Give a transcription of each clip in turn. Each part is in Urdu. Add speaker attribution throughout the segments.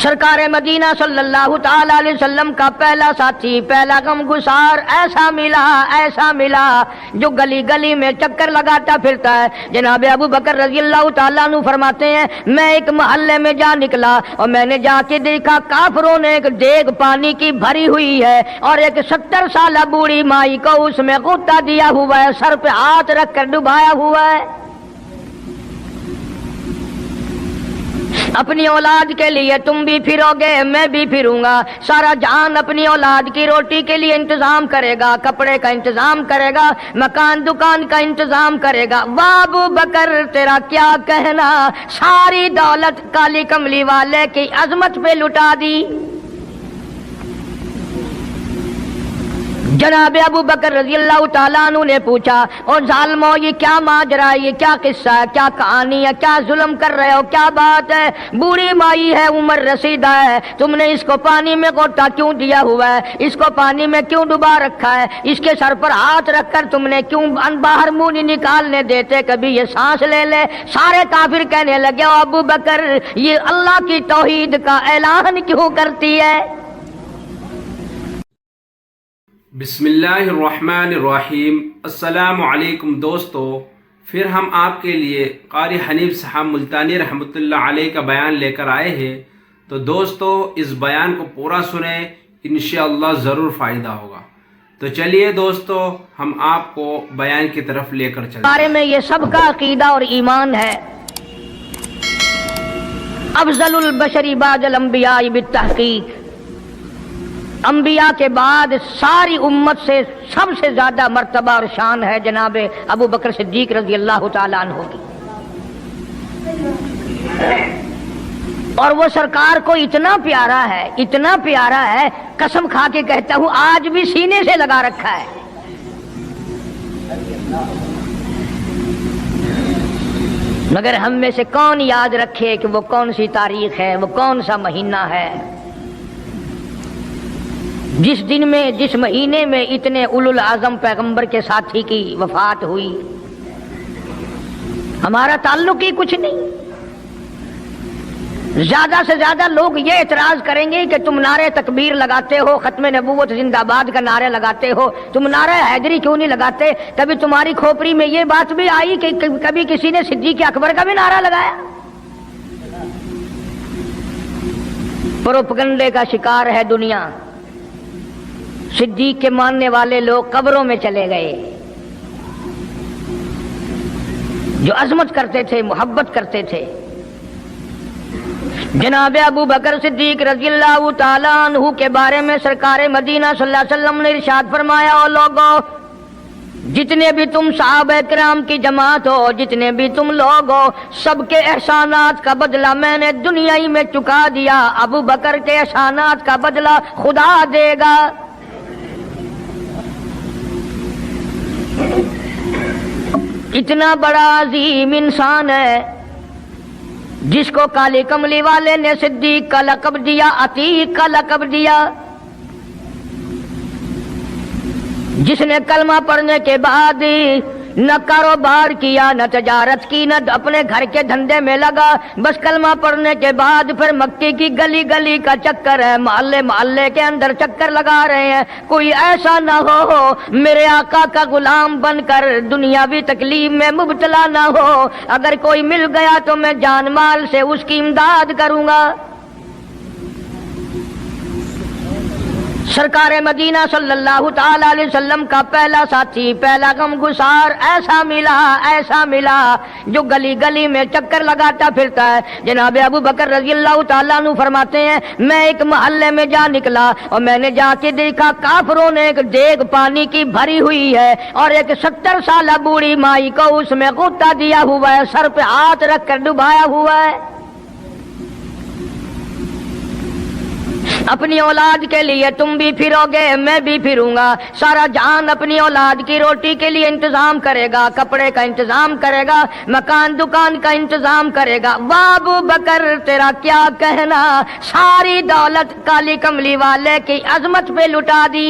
Speaker 1: سرکار مدینہ صلی اللہ تعالی علیہ وسلم کا پہلا ساتھی، پہلا غمگسار ایسا ملا جو گلی گلی میں چکر لگاتا پھرتا ہے۔ جناب ابو بکر رضی اللہ تعالیٰ عنہ فرماتے ہیں میں ایک محلے میں جا نکلا اور میں نے جا کے دیکھا کافروں نے ایک دیگ پانی کی بھری ہوئی ہے اور ایک 70 سالہ بوڑھی مائی کو اس میں غوطہ دیا ہوا ہے، سر پہ ہاتھ رکھ کر ڈبایا ہوا ہے۔ اپنی اولاد کے لیے تم بھی پھرو گے، میں بھی پھروں گا۔ سارا جہان اپنی اولاد کی روٹی کے لیے انتظام کرے گا، کپڑے کا انتظام کرے گا، مکان دکان کا انتظام کرے گا۔ واہ ابو بکر تیرا کیا کہنا، ساری دولت کالی کملی والے کی عظمت پہ لٹا دی۔ جناب ابو بکر رضی اللہ تعالیٰ عنہ نے پوچھا اور ظالمو یہ کیا ماجرا ہے، یہ کیا قصہ ہے، کیا کہانی ہے، کیا ظلم کر رہے ہو، کیا بات ہے؟ بوڑھی مائی ہے، عمر رسیدہ ہے، تم نے اس کو پانی میں غوطہ کیوں دیا ہوا ہے، اس کو پانی میں کیوں ڈبا رکھا ہے، اس کے سر پر ہاتھ رکھ کر تم نے کیوں باہر منہ نہیں نکالنے دیتے کبھی یہ سانس لے لے؟ سارے کافر کہنے لگے او ابو بکر یہ اللہ کی توحید کا اعلان کیوں کرتی ہے؟
Speaker 2: بسم اللہ الرحمن الرحیم۔ السلام علیکم دوستو، پھر ہم آپ کے لیے قاری حنیف صاحب ملتانی رحمۃ اللہ علیہ کا بیان لے کر آئے ہیں، تو دوستو اس بیان کو پورا سنیں، انشاءاللہ ضرور فائدہ ہوگا۔ تو چلیے دوستو ہم آپ کو بیان کی طرف لے کر چلتے ہیں۔
Speaker 1: بارے میں یہ سب کا عقیدہ اور ایمان ہے۔ افضل البشر بعد الانبیاء بالتحقیق، انبیاء کے بعد ساری امت سے سب سے زیادہ مرتبہ اور شان ہے جناب ابو بکر صدیق رضی اللہ تعالیٰ عنہ کی۔ اور وہ سرکار کو اتنا پیارا ہے قسم کھا کے کہتا ہوں آج بھی سینے سے لگا رکھا ہے۔ مگر ہم میں سے کون یاد رکھے کہ وہ کون سی تاریخ ہے، وہ کون سا مہینہ ہے جس دن میں، جس مہینے میں اتنے اولو العظم پیغمبر کے ساتھی کی وفات ہوئی؟ ہمارا تعلق ہی کچھ نہیں۔ زیادہ سے زیادہ لوگ یہ اعتراض کریں گے کہ تم نعرہ تکبیر لگاتے ہو، ختم نبوت زندہ باد کا نعرہ لگاتے ہو، تم نعرہ حیدری کیوں نہیں لگاتے؟ کبھی تمہاری کھوپڑی میں یہ بات بھی آئی کہ کبھی کسی نے صدیق اکبر کا بھی نعرہ لگایا؟ پروپگنڈے کا شکار ہے دنیا۔ صدیق کے ماننے والے لوگ قبروں میں چلے گئے، جو عظمت کرتے تھے، محبت کرتے تھے۔ جناب ابو بکر صدیق رضی اللہ تعالیٰ عنہ کے بارے میں سرکار مدینہ صلی اللہ علیہ وسلم نے ارشاد فرمایا او لوگو، جتنے بھی تم صحابہ کرام کی جماعت ہو، جتنے بھی تم لوگ ہو، سب کے احسانات کا بدلہ میں نے دنیا ہی میں چکا دیا، ابو بکر کے احسانات کا بدلہ خدا دے گا۔ اتنا بڑا عظیم انسان ہے جس کو کالی کملی والے نے صدیق کا لقب دیا، عتیق کا لقب دیا، جس نے کلمہ پڑھنے کے بعد نہ کاروبار کیا، نہ تجارت کی، نہ اپنے گھر کے دھندے میں لگا، بس کلمہ پڑھنے کے بعد پھر مکے کی گلی گلی کا چکر ہے، محلے محلے کے اندر چکر لگا رہے ہیں۔ کوئی ایسا نہ ہو میرے آقا کا غلام بن کر دنیاوی تکلیف میں مبتلا نہ ہو، اگر کوئی مل گیا تو میں جان مال سے اس کی امداد کروں گا۔ سرکار مدینہ صلی اللہ تعالی علیہ وسلم کا پہلا ساتھی، پہلا غمگسار ایسا ملا جو گلی گلی میں چکر لگاتا پھرتا ہے۔ جناب ابو بکر رضی اللہ تعالیٰ عنہ فرماتے ہیں میں ایک محلے میں جا نکلا اور میں نے جا کے دیکھا کافروں نے ایک دیگ پانی کی بھری ہوئی ہے اور ایک 70 سالہ بوڑھی مائی کو اس میں غوطہ دیا ہوا ہے، سر پہ ہاتھ رکھ کر ڈبایا ہوا ہے۔ اپنی اولاد کے لیے تم بھی پھرو گے، میں بھی پھروں گا۔ سارا جہان اپنی اولاد کی روٹی کے لیے انتظام کرے گا، کپڑے کا انتظام کرے گا، مکان دکان کا انتظام کرے گا۔ واہ ابو بکر تیرا کیا کہنا، ساری دولت کالی کملی والے کی عظمت پہ لٹا دی۔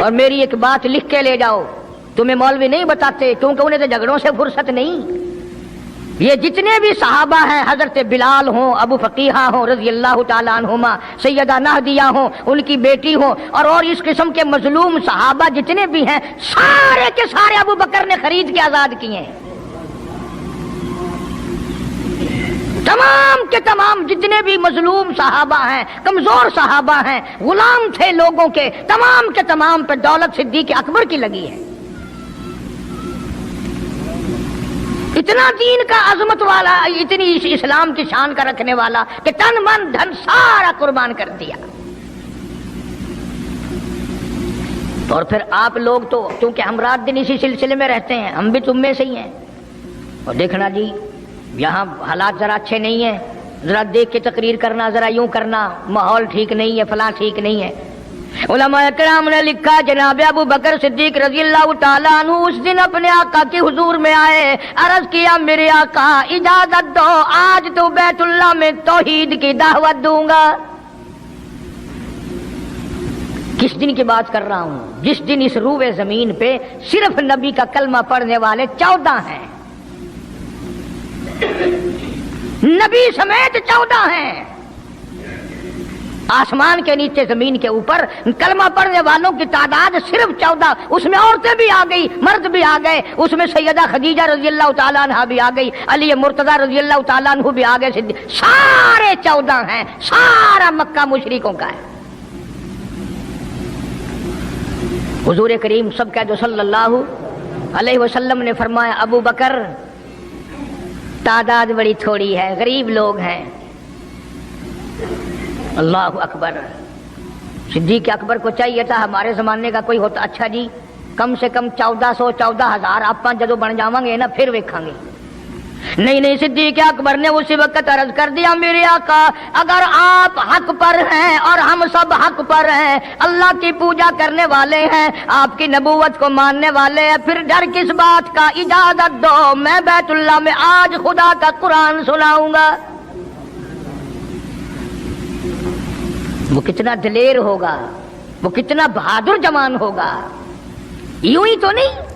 Speaker 1: اور میری ایک بات لکھ کے لے جاؤ، تمہیں مولوی نہیں بتاتے کیونکہ انہیں تو جھگڑوں سے فرصت نہیں. یہ جتنے بھی صحابہ ہیں، حضرت بلال ہوں، ابو فقیہہ ہوں رضی اللہ تعالیٰ عنہما، سیدہ نہدیہ ہوں، ان کی بیٹی ہوں، اور اس قسم کے مظلوم صحابہ جتنے بھی ہیں، سارے کے سارے ابو بکر نے خرید کے آزاد کیے ہیں. تمام کے تمام جتنے بھی مظلوم صحابہ ہیں، کمزور صحابہ ہیں، غلام تھے لوگوں کے، تمام کے تمام پہ دولت صدیق اکبر کی لگی ہے. اتنا دین کا عظمت والا، اتنی اسلام کی شان کا رکھنے والا کہ تن من دھن سارا قربان کر دیا. اور پھر آپ لوگ تو کیونکہ ہم رات دن اسی سلسلے میں رہتے ہیں، ہم بھی تم میں سے ہی ہیں. اور دیکھنا جی یہاں حالات ذرا اچھے نہیں ہیں، ذرا دیکھ کے تقریر کرنا، ذرا یوں کرنا، ماحول ٹھیک نہیں ہے، فلاں ٹھیک نہیں ہے. علماء کرام نے لکھا جناب ابو بکر صدیق رضی اللہ تعالیٰ عنہ اس دن اپنے آقا کے حضور میں آئے، عرض کیا میرے آقا اجازت دو، آج تو بیت اللہ میں توحید کی دعوت دوں گا. کس دن کی بات کر رہا ہوں؟ جس دن اس روئے زمین پہ صرف نبی کا کلمہ پڑھنے والے 14 ہیں، نبی سمیت 14 ہیں. آسمان کے نیچے زمین کے اوپر کلمہ پڑھنے والوں کی تعداد صرف 14، اس میں عورتیں بھی آ گئی، مرد بھی آ گئے، اس میں سیدہ خدیجہ رضی اللہ تعالیٰ عنہ بھی آ گئی، علی مرتضیٰ رضی اللہ تعالیٰ عنہ بھی آ گئے، سارے 14 ہیں. سارا مکہ مشرکوں کا ہے. حضور کریم سب کہہ دو صلی اللہ علیہ وسلم نے فرمایا ابو بکر تعداد بڑی تھوڑی ہے، غریب لوگ ہیں. اللہ اکبر. صدیق اکبر کو چاہیے تھا ہمارے زمانے کا کوئی ہوتا اچھا جی کم سے کم 1400-14,000 آپ جدو بن جاؤں گے نا پھر ویکھاں گے. نہیں، صدیق اکبر نے اسی وقت عرض کر دیا میرے آقا اگر آپ حق پر ہیں اور ہم سب حق پر ہیں، اللہ کی پوجا کرنے والے ہیں، آپ کی نبوت کو ماننے والے ہیں، پھر ڈر کس بات کا؟ اجازت دو میں بیت اللہ میں آج خدا کا قرآن سناؤں گا. وہ کتنا دلیر ہوگا، وہ کتنا بہادر جوان ہوگا. یوں ہی تو نہیں.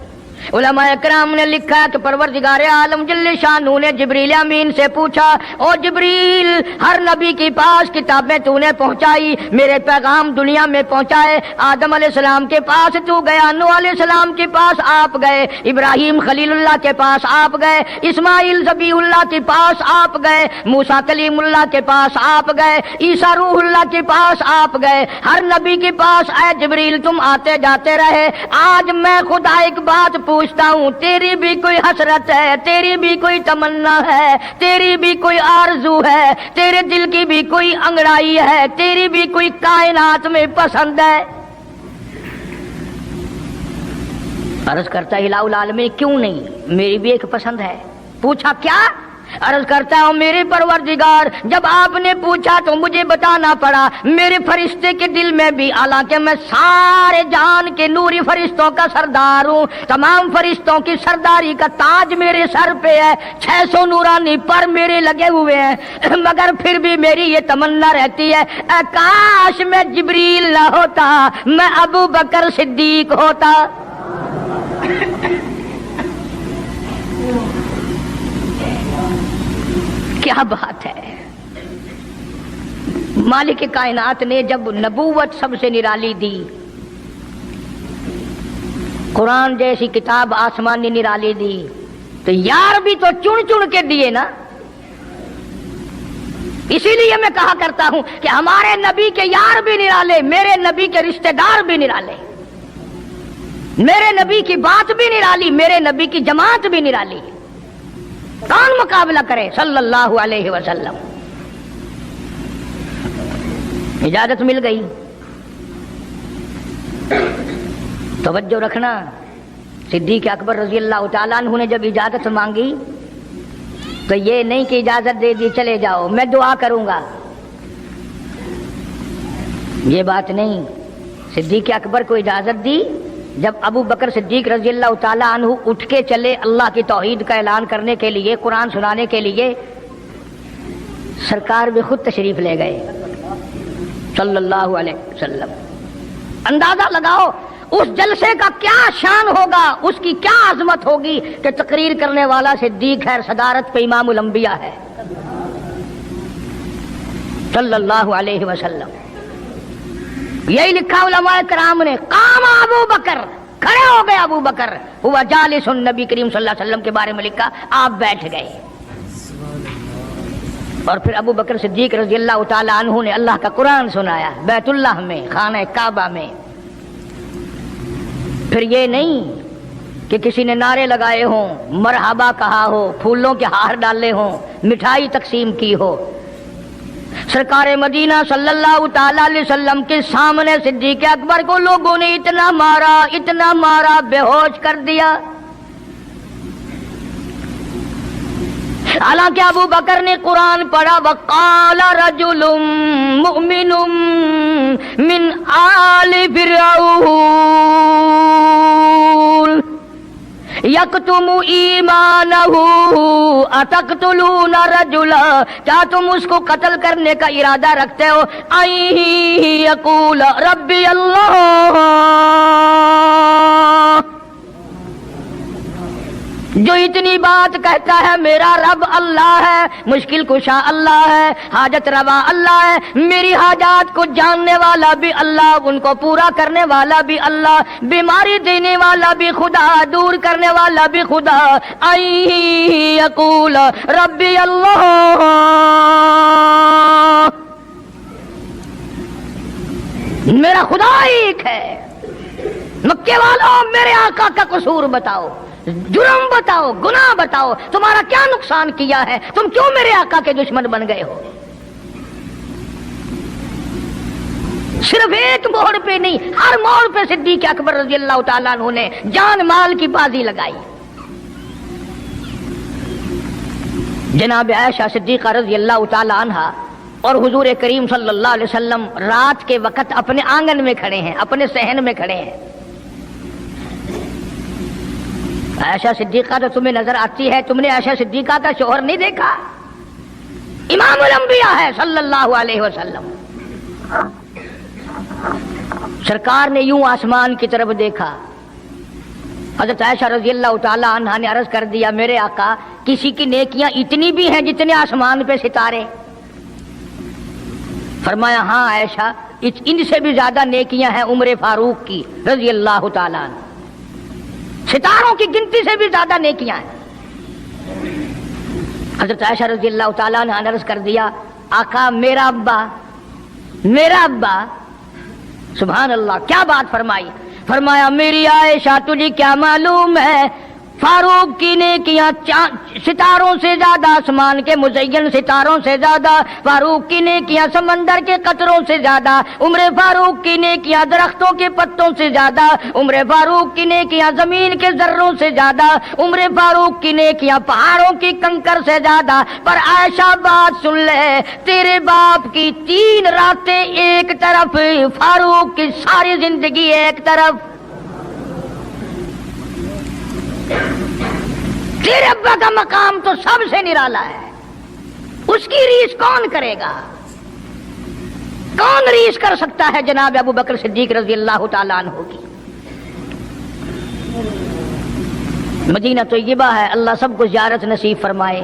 Speaker 1: علماء اکرام نے لکھا کہ پروردگار عالم جل شانہ نے جبریل امین سے پوچھا او جبریل ہر نبی کے پاس کتابیں تو نے پہنچائی، میرے پیغام دنیا میں پہنچائے. آدم علیہ السلام کے پاس تو گیا، نوح علیہ السلام کے پاس آپ گئے، ابراہیم خلیل اللہ کے پاس آپ گئے، اسماعیل ذبیح اللہ کے پاس آپ گئے، موسیٰ کلیم اللہ کے پاس آپ گئے، عیسیٰ روح اللہ کے پاس آپ گئے. ہر نبی کے پاس اے جبریل تم آتے جاتے رہے. آج میں خدا ایک بات پوچھتا ہوں، تیری بھی کوئی حسرت ہے، تیری بھی کوئی تمنا ہے، تیری بھی کوئی آرزو ہے، تیرے دل کی بھی کوئی انگڑائی ہے، تیری بھی کوئی کائنات میں پسند ہے؟ عرض کرتا الہ العالمین کیوں نہیں، میری بھی ایک پسند ہے. پوچھا کیا؟ عرض کرتا ہوں میرے پروردگار جب آپ نے پوچھا تو مجھے بتانا پڑا میرے فرشتے کے دل میں بھی، حالانکہ میں سارے جہان کے نوری فرشتوں کا سردار ہوں، تمام فرشتوں کی سرداری کا تاج میرے سر پہ ہے، 600 نورانی پر میرے لگے ہوئے ہیں، مگر پھر بھی میری یہ تمنا رہتی ہے اے کاش میں جبریل نہ ہوتا، میں ابو بکر صدیق ہوتا. کیا بات ہے. مالک کائنات نے جب نبوت سب سے نرالی دی، قرآن جیسی کتاب آسمانی نرالی دی، تو یار بھی تو چن چن کے دیے نا. اسی لیے میں کہا کرتا ہوں کہ ہمارے نبی کے یار بھی نرالے، میرے نبی کے رشتہ دار بھی نرالے، میرے نبی کی بات بھی نرالی، میرے نبی کی جماعت بھی نرالی. کون مقابلہ کرے صلی اللہ علیہ وسلم. اجازت مل گئی. توجہ رکھنا، صدیق اکبر رضی اللہ تعالیٰ عنہ نے جب اجازت مانگی تو یہ نہیں کہ اجازت دے دی چلے جاؤ میں دعا کروں گا، یہ بات نہیں. صدیق اکبر کو اجازت دی. جب ابو بکر صدیق رضی اللہ تعالیٰ عنہ اٹھ کے چلے اللہ کی توحید کا اعلان کرنے کے لیے، قرآن سنانے کے لیے، سرکار بھی خود تشریف لے گئے صلی اللہ علیہ وسلم. اندازہ لگاؤ اس جلسے کا کیا شان ہوگا، اس کی کیا عظمت ہوگی کہ تقریر کرنے والا صدیق ہے، صدارت پہ امام الانبیاء ہے صلی اللہ علیہ وسلم۔ یہی لکھا علماء کرام نے، قام ابو بکر، کھڑے ہو گئے ابو بکر، ہوا جالس، نبی کریم صلی اللہ علیہ وسلم کے بارے میں لکھا آپ بیٹھ گئے۔ اور پھر ابو بکر صدیق رضی اللہ تعالی عنہ نے اللہ کا قرآن سنایا بیت اللہ میں، خانہ کعبہ میں۔ پھر یہ نہیں کہ کسی نے نعرے لگائے ہوں، مرحبا کہا ہو، پھولوں کے ہار ڈالے ہوں، مٹھائی تقسیم کی ہو۔ سرکار مدینہ صلی اللہ تعالی علیہ وسلم کے سامنے صدیق اکبر کو لوگوں نے اتنا مارا، بے ہوش کر دیا۔ حالانکہ ابو بکر نے قرآن پڑھا، وقال رجل مؤمن من آل فرعون یکتم ایمانہ اتقتلون رجلا، کیا تم اس کو قتل کرنے کا ارادہ رکھتے ہو؟ یقول ربی اللہ، جو اتنی بات کہتا ہے میرا رب اللہ ہے، مشکل کشا اللہ ہے، حاجت روا اللہ ہے، میری حاجات کو جاننے والا بھی اللہ، ان کو پورا کرنے والا بھی اللہ، بیماری دینے والا بھی خدا، دور کرنے والا بھی خدا۔ یقول ربی اللہ، میرا خدا ایک ہے۔ مکے والوں میرے آقا کا قصور بتاؤ، جرم بتاؤ، گناہ بتاؤ، تمہارا کیا نقصان کیا ہے، تم کیوں میرے آقا کے دشمن بن گئے ہو؟ صرف ایک موڑ پہ نہیں، ہر موڑ پہ صدیق اکبر رضی اللہ تعالیٰ عنہ نے جان مال کی بازی لگائی۔ جناب عائشہ صدیقہ رضی اللہ تعالیٰ عنہا اور حضور کریم صلی اللہ علیہ وسلم رات کے وقت اپنے آنگن میں کھڑے ہیں، اپنے صحن میں کھڑے ہیں۔ عائشہ صدیقہ تو تمہیں نظر آتی ہے، تم نے عائشہ صدیقہ کا شوہر نہیں دیکھا؟ امام الانبیاء ہے صلی اللہ علیہ وسلم۔ سرکار نے یوں آسمان کی طرف دیکھا، حضرت عائشہ رضی اللہ تعالی عنہا نے عرض کر دیا میرے آقا کسی کی نیکیاں اتنی بھی ہیں جتنے آسمان پہ ستارے؟ فرمایا ہاں عائشہ، ان سے بھی زیادہ نیکیاں ہیں عمر فاروق کی رضی اللہ تعالی عنہ، ستاروں کی گنتی سے بھی زیادہ نیکیاں ہیں۔ حضرت عائشہ رضی اللہ تعالیٰ نے عرض کر دیا آقا میرا ابا، سبحان اللہ، کیا بات فرمائی؟ فرمایا میری عائشہ تجھے کیا معلوم ہے، فاروق کی نیکیاں ستاروں سے زیادہ، آسمان کے مزین ستاروں سے زیادہ، فاروق کی نیکیاں سمندر کے قطروں سے زیادہ، عمر فاروق کی نیکیاں درختوں کے پتوں سے زیادہ، عمر فاروق کی نیکیاں زمین کے ذروں سے زیادہ، عمر فاروق کی نیکیاں پہاڑوں کی کنکر سے زیادہ۔ پر عائشہ بات سن لے، تیرے باپ کی 3 راتیں ایک طرف، فاروق کی ساری زندگی ایک طرف۔ تیرے ابا کا مقام تو سب سے نرالا ہے، اس کی ریس کون کرے گا؟ کون ریس کر سکتا ہے جناب ابو بکر صدیق رضی اللہ تعالیٰ عنہ کی؟ مدینہ طیبہ ہے، اللہ سب کو زیارت نصیب فرمائے۔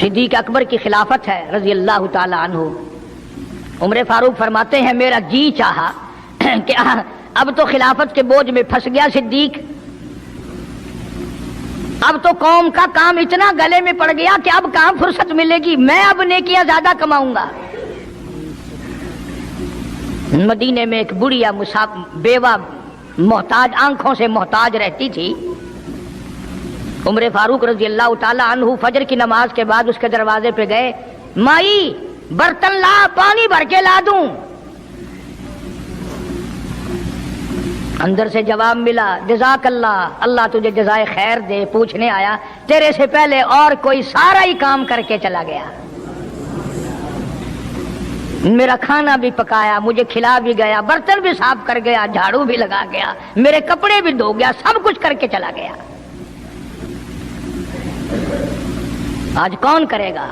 Speaker 1: صدیق اکبر کی خلافت ہے رضی اللہ تعالیٰ عنہ۔ عمر فاروق فرماتے ہیں میرا جی چاہا کہ اب تو خلافت کے بوجھ میں پھنس گیا صدیق، اب تو قوم کا کام اتنا گلے میں پڑ گیا کہ اب کہاں فرصت ملے گی، میں اب نیکیاں زیادہ کماؤں گا۔ مدینے میں ایک بڑھیا بیوہ محتاج، آنکھوں سے محتاج رہتی تھی۔ عمر فاروق رضی اللہ تعالی عنہ فجر کی نماز کے بعد اس کے دروازے پہ گئے، مائی برتن لا، پانی بھر کے لا دوں؟ اندر سے جواب ملا جزاک اللہ، اللہ تجھے جزائے خیر دے، پوچھنے آیا تیرے سے پہلے اور کوئی سارا ہی کام کر کے چلا گیا، میرا کھانا بھی پکایا، مجھے کھلا بھی گیا، برتن بھی صاف کر گیا، جھاڑو بھی لگا گیا، میرے کپڑے بھی دھو گیا، سب کچھ کر کے چلا گیا۔ آج کون کرے گا؟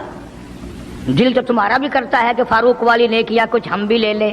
Speaker 1: دل تو تمہارا بھی کرتا ہے کہ فاروق والی نیکیاں کچھ ہم بھی لے لیں،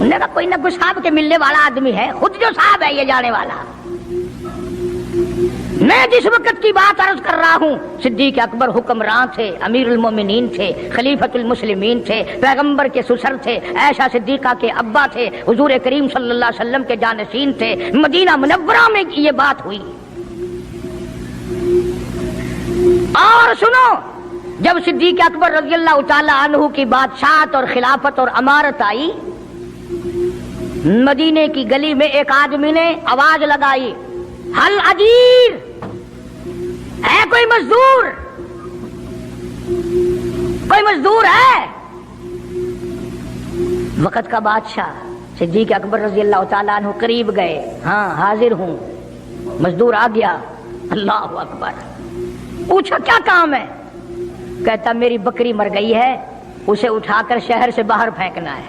Speaker 1: انہوں نے کہا کوئی نہ کوئی صاحب کے ملنے والا آدمی ہے، خود جو صاحب ہے یہ جانے والا۔ میں جس وقت کی بات عرض کر رہا ہوں، صدیق اکبر حکمراں تھے، امیر المومنین تھے، خلیفۃ المسلمین تھے، پیغمبر کے سسر تھے، عائشہ صدیقہ کے ابا تھے، حضور کریم صلی اللہ علیہ وسلم کے جانشین تھے۔ مدینہ منورہ میں یہ بات ہوئی۔ اور سنو، جب صدیق اکبر رضی اللہ تعالی عنہ کی بادشاہت اور خلافت اور امارت آئی، مدینے کی گلی میں ایک آدمی نے آواز لگائی، حل اجیر، ہے کوئی مزدور؟ کوئی مزدور ہے؟ وقت کا بادشاہ صدیق اکبر رضی اللہ تعالیٰ عنہ قریب گئے، ہاں حاضر ہوں۔ مزدور آ گیا، اللہ اکبر، پوچھا کیا کام ہے؟ کہتا میری بکری مر گئی ہے، اسے اٹھا کر شہر سے باہر پھینکنا ہے۔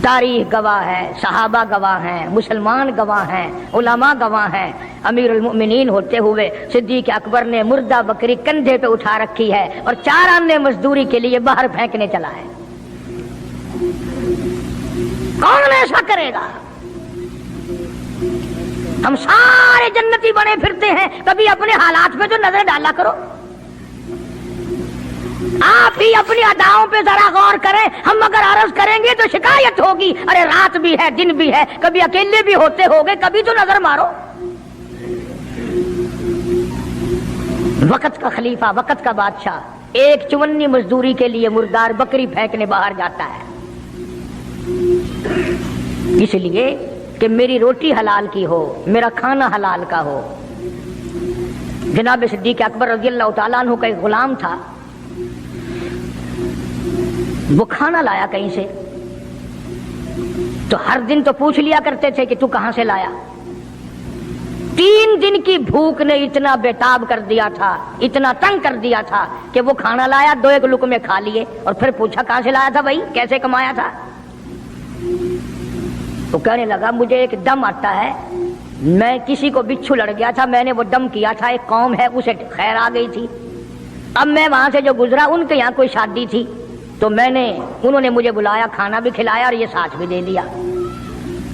Speaker 1: تاریخ گواہ ہے، صحابہ گواہ ہیں، مسلمان گواہ ہیں، علماء گواہ ہیں۔ امیر المؤمنین ہوتے ہوئے صدیق اکبر نے مردہ بکری کندھے پہ اٹھا رکھی ہے اور 4 آنے مزدوری کے لیے باہر پھینکنے چلا ہے۔ کون ایسا کرے گا؟ ہم سارے جنتی بنے پھرتے ہیں، کبھی اپنے حالات پہ تو نظر ڈالا کرو۔ آپ ہی اپنی اداؤں پہ ذرا غور کریں، ہم اگر عرض کریں گے تو شکایت ہوگی، ارے رات بھی ہے دن بھی ہے، کبھی اکیلے بھی ہوتے ہوگے، کبھی تو نظر مارو۔ وقت کا خلیفہ، وقت کا بادشاہ ایک چونی مزدوری کے لیے مردار بکری پھینکنے باہر جاتا ہے، اس لیے کہ میری روٹی حلال کی ہو، میرا کھانا حلال کا ہو۔ جناب صدیق اکبر رضی اللہ تعالیٰ عنہ کا ایک غلام تھا، وہ کھانا لایا کہیں سے، تو ہر دن تو پوچھ لیا کرتے تھے کہ تو کہاں سے لایا۔ 3 دن کی بھوک نے اتنا بےتاب کر دیا تھا، اتنا تنگ کر دیا تھا کہ وہ کھانا لایا، 2 لقمے کھا لیے اور پھر پوچھا کہاں سے لایا تھا بھائی، کیسے کمایا تھا؟ وہ کہنے لگا مجھے ایک دم آتا ہے، میں کسی کو بچھو لڑ گیا تھا، میں نے وہ دم کیا تھا، ایک قوم ہے اسے خیر آ گئی تھی، اب میں وہاں سے جو گزرا ان کے یہاں کوئی شادی تھی تو انہوں نے مجھے بلایا، کھانا بھی کھلایا اور یہ ساتھ بھی دے دیا۔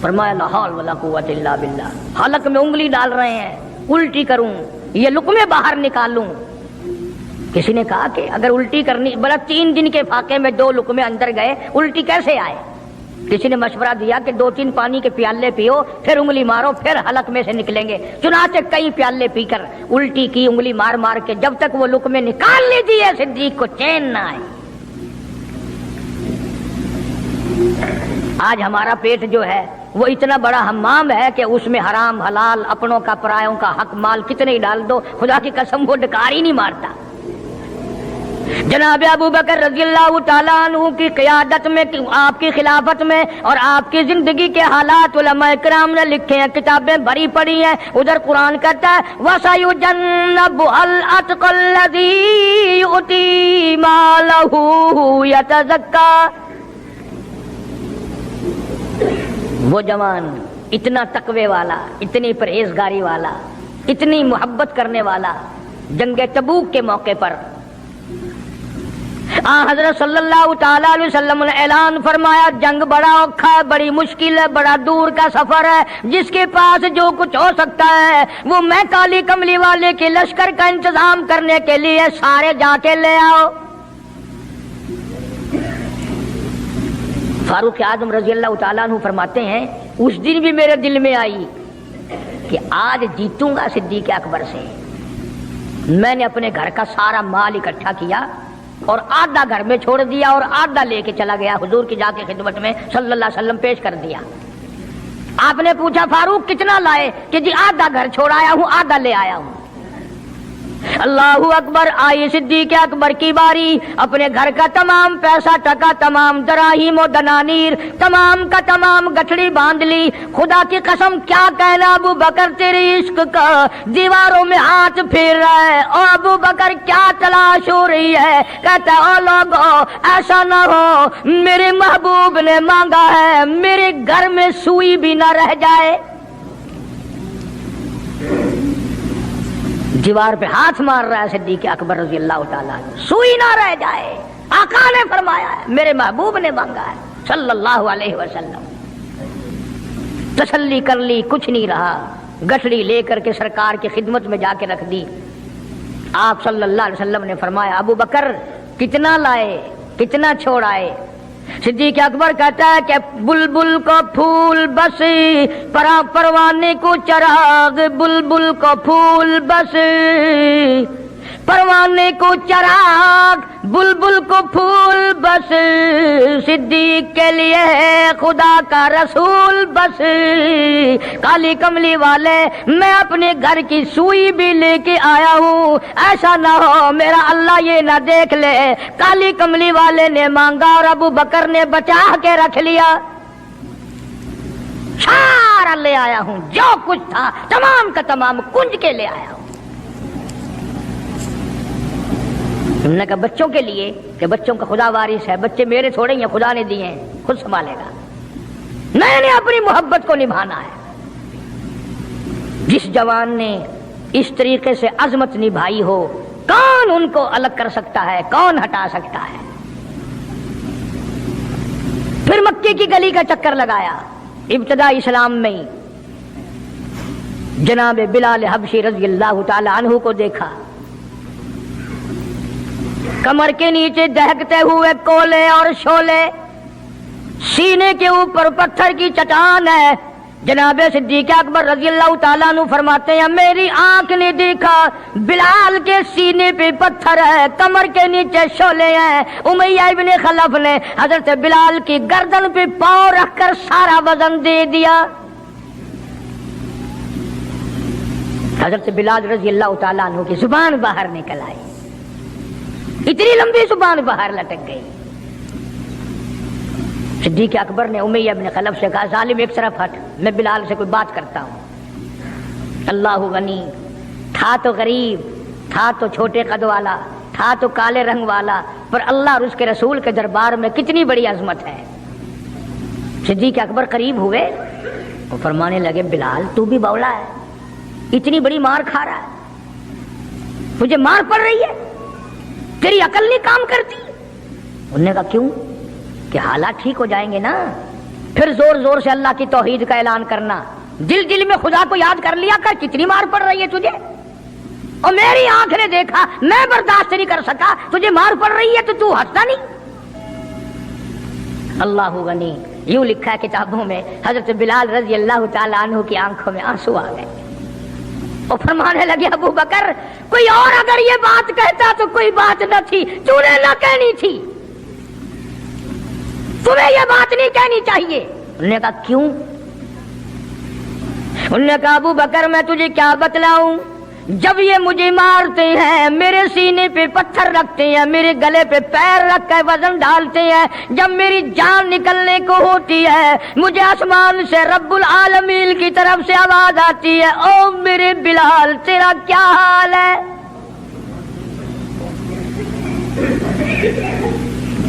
Speaker 1: فرمایا لا حول ولا قوت الا باللہ، حلق میں انگلی ڈال رہے ہیں، الٹی کروں، یہ لقمے باہر نکالوں۔ کسی نے کہا کہ اگر الٹی کرنی، بلا 3 دن کے فاقے میں 2 لقمے اندر گئے، الٹی کیسے آئے؟ کسی نے مشورہ دیا کہ 2-3 پانی کے پیالے پیو، پھر انگلی مارو، پھر حلق میں سے نکلیں گے۔ چنانچہ کئی پیالے پی کر الٹی کی، انگلی مار مار کے، جب تک وہ لقمے نکال لی دیے صدیق کو چین نہ آئی۔ آج ہمارا پیٹ جو ہے وہ اتنا بڑا حمام ہے کہ اس میں حرام حلال، اپنوں کا پرایوں کا حق مال کتنے ہی ڈال دو، خدا کی قسم وہ ڈکار ہی نہیں مارتا۔ جناب ابو بکر رضی اللہ تعالیٰ عنہ کی قیادت میں، آپ کی خلافت میں اور آپ کی زندگی کے حالات علماء کرام نے لکھے ہیں، کتابیں بھری پڑی ہیں۔ ادھر قرآن کہتا ہے وَسَيُجَنَّبُهَا الْأَتْقَى الَّذِي يُؤْتِي مَالَهُ يَتَزَكَّى، وہ جوان اتنا تقوی والا، اتنی پرہیزگاری والا، اتنی محبت کرنے والا، جنگ تبوک کے موقع پر حضرت صلی اللہ تعالیٰ علیہ وسلم نے اعلان فرمایا جنگ بڑا اوکھا ہے، بڑی مشکل ہے، بڑا دور کا سفر ہے، جس کے پاس جو کچھ ہو سکتا ہے وہ میں کالی کملی والے کے لشکر کا انتظام کرنے کے لیے سارے جا کے لے آؤ۔ فاروق اعظم رضی اللہ تعالیٰ عنہ فرماتے ہیں اس دن بھی میرے دل میں آئی کہ آج جیتوں گا صدیق اکبر سے۔ میں نے اپنے گھر کا سارا مال اکٹھا کیا اور آدھا گھر میں چھوڑ دیا اور آدھا لے کے چلا گیا، حضور کی جا کے خدمت میں صلی اللہ علیہ وسلم پیش کر دیا۔ آپ نے پوچھا فاروق کتنا لائے؟ کہ جی آدھا گھر چھوڑ آیا ہوں، آدھا لے آیا ہوں۔ اللہ اکبر، آئی صدیق اکبر کی باری، اپنے گھر کا تمام پیسہ ٹکا، تمام دراہیم و دنانیر، تمام کا تمام گٹھڑی باندھ لی۔ خدا کی قسم کیا کہنا ابو بکر تیری عشق کا دیواروں میں ہاتھ پھیر رہا ہے، اور ابو بکر کیا تلاش ہو رہی ہے؟ کہتا ہے او لوگو ایسا نہ ہو میرے محبوب نے مانگا ہے میرے گھر میں سوئی بھی نہ رہ جائے۔ دیوار پہ ہاتھ مار رہا ہے صدیق اکبر رضی اللہ تعالیٰ عنہ، سوئی نہ رہ جائے۔ آقا نے فرمایا ہے، میرے محبوب نے مانگا ہے، صلی اللہ علیہ وسلم. تسلی کر لی, کچھ نہیں رہا, گٹھڑی لے کر کے سرکار کی خدمت میں جا کے رکھ دی. آپ صلی اللہ علیہ وسلم نے فرمایا ابو بکر کتنا لائے, کتنا چھوڑ آئے؟ صدیق اکبر کہتا ہے کہ بلبل کو پھول بس, پروانے کو چراغ, بلبل کو پھول بس, پروانے کو چراغ, بلبل کو پھول بس, صدیق کے لیے ہے خدا کا رسول بس. کالی کملی والے میں اپنے گھر کی سوئی بھی لے کے آیا ہوں, ایسا نہ ہو میرا اللہ یہ نہ دیکھ لے کالی کملی والے نے مانگا اور ابو بکر نے بچا کے رکھ لیا. سارا لے آیا ہوں, جو کچھ تھا تمام کا تمام کنج کے لے آیا ہوں. انہوں نے کہا بچوں کے لیے کہ بچوں کا خدا وارث ہے, بچے میرے تھوڑے ہیں, خدا نے دیے ہیں, خود سنبھالے گا. میں نے اپنی محبت کو نبھانا ہے. جس جوان نے اس طریقے سے عظمت نبھائی ہو, کون ان کو الگ کر سکتا ہے, کون ہٹا سکتا ہے؟ پھر مکے کی گلی کا چکر لگایا. ابتدا اسلام میں جناب بلال حبشی رضی اللہ تعالی عنہ کو دیکھا, کمر کے نیچے دہکتے ہوئے کولے اور شولے, سینے کے اوپر پتھر کی چٹان ہے. جناب صدیق اکبر رضی اللہ تعالیٰ عنہ فرماتے ہیں میری آنکھ نے دیکھا بلال کے سینے پہ پتھر ہے, کمر کے نیچے شولے ہیں. امیہ ابن خلف نے حضرت بلال کی گردن پہ پاؤں رکھ کر سارا وزن دے دیا. حضرت بلال رضی اللہ تعالیٰ عنہ کی زبان باہر نکل آئی, اتنی لمبی زبان باہر لٹک گئی. صدیق اکبر نے امیہ ابن خلف سے کہا ظالم ایک طرف ہٹ, میں بلال سے کوئی بات کرتا ہوں. اللہ غنی, تھا تو غریب, تھا تو چھوٹے قد والا, تھا تو کالے رنگ والا, پر اللہ اور اس کے رسول کے دربار میں کتنی بڑی عظمت ہے. صدیق اکبر قریب ہوئے, وہ فرمانے لگے بلال تو بھی بولا ہے, اتنی بڑی مار کھا رہا ہے, مجھے مار پڑ رہی ہے, تیری عقل نہیں کام کرتی. انہوں نے کہا کیوں؟ کہ حالات ٹھیک ہو جائیں گے نا, پھر زور زور سے اللہ کی توحید کا اعلان کرنا, دل دل میں خدا کو یاد کر لیا کر, کتنی مار پڑ رہی ہے تجھے, اور میری آنکھ نے دیکھا, میں برداشت نہیں کر سکا, تجھے مار پڑ رہی ہے تو ہٹتا نہیں. اللہ غنی, یوں لکھا ہے کتابوں میں حضرت بلال رضی اللہ تعالیٰ عنہ کی آنکھوں میں آنسو آ گئے. وہ فرمانے لگے ابو بکر کوئی اور اگر یہ بات کہتا تو کوئی بات نہ تھی, تو نے نہ کہنی تھی, تمہیں یہ بات نہیں کہنی چاہیے. انہوں نے کہا کیوں؟ انہوں نے کہا ابو بکر میں تجھے کیا بتلاؤں, جب یہ مجھے مارتے ہیں میرے سینے پہ پتھر رکھتے ہیں, میرے گلے پہ پیر رکھ کر وزن ڈالتے ہیں, جب میری جان نکلنے کو ہوتی ہے مجھے آسمان سے رب العالمین کی طرف سے آواز آتی ہے او میرے بلال تیرا کیا حال ہے.